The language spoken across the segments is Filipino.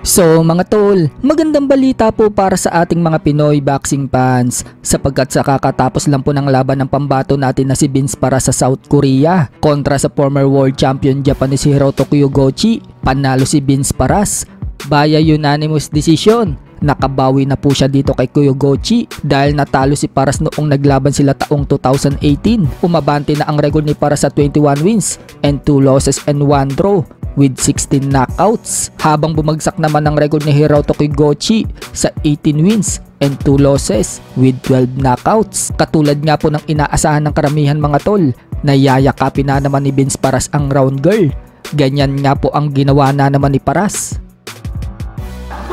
So mga tol, magandang balita po para sa ating mga Pinoy boxing fans sapagkat sa kakatapos lang po ng laban ng pambato natin na si Vince para sa South Korea kontra sa former world champion Japanese Hiroto Kyogochi. Panalo si Vince Paras via unanimous decision. Nakabawi na po siya dito kay Kyogochi dahil natalo si Paras noong naglaban sila taong 2018. Umabante na ang record ni Paras sa 21 wins and 2 losses and 1 draw with 16 knockouts, habang bumagsak naman ang record ni Hiroto Kyogochi sa 18 wins and 2 losses with 12 knockouts. Katulad nga po ng inaasahan ng karamihan mga tol, na yayakapin na naman ni Vince Paras ang round girl. Ganyan nga po ang ginawa na naman ni Paras.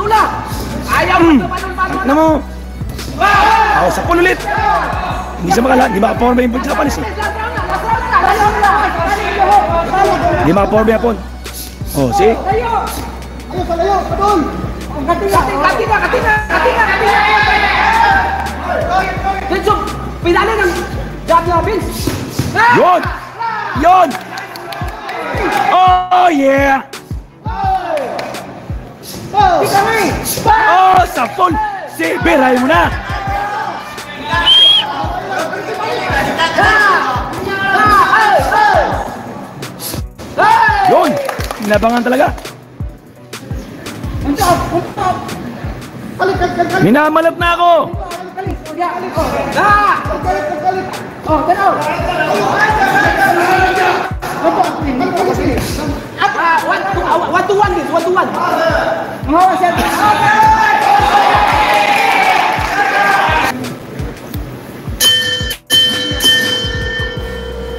Tula! Ayaw mo Ano mo? Ako sa pool ulit. Hindi siya makala, hindi makaporma yung Japanese eh. Hindi makaporma yung Japon. Oh, see? Layo! Ayaw sa layo! Padol! Katinga! Vince, pinali ng job niya, Vince! Yun! Yun! Oh, yeah! Oh, sa pool! See, biray mo na! Yun! Inabangan talaga. Minamalat na ako.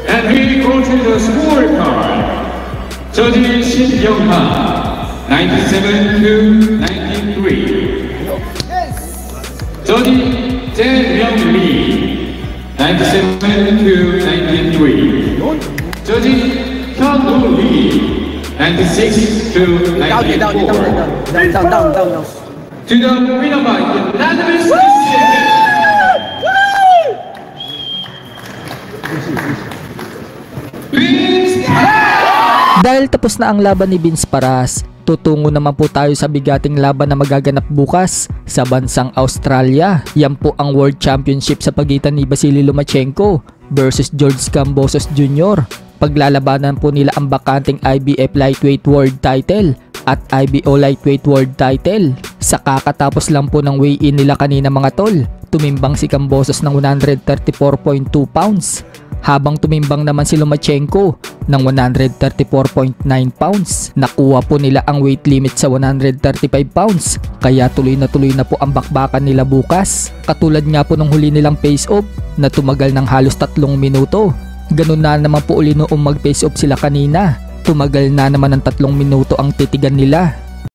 And we go to the scorecard. Judge Shin Young-ha, 97 to 93. Judge Jae Myung-lee, 97 to 93. Judge Hyun-woo Lee, 96 to 94. Down. To the winner by unanimous decision. Dahil tapos na ang laban ni Vince Paras, tutungo naman po tayo sa bigating laban na magaganap bukas sa bansang Australia. Yan po ang World Championship sa pagitan ni Vasily Lomachenko versus George Kambosos Jr. Paglalabanan po nila ang bakanting IBF Lightweight World Title at IBO Lightweight World Title. Sa kakatapos lang po ng weigh-in nila kanina mga tol, tumimbang si Kambosos ng 134.2 pounds. Habang tumimbang naman si Lomachenko ng 134.9 pounds. Nakuha po nila ang weight limit sa 135 pounds. Kaya tuloy na po ang bakbakan nila bukas. Katulad nga po ng huli nilang face-off na tumagal ng halos 3 minuto. Ganun na naman po uli noong mag-face-off sila kanina. Tumagal na naman ng 3 minuto ang titigan nila.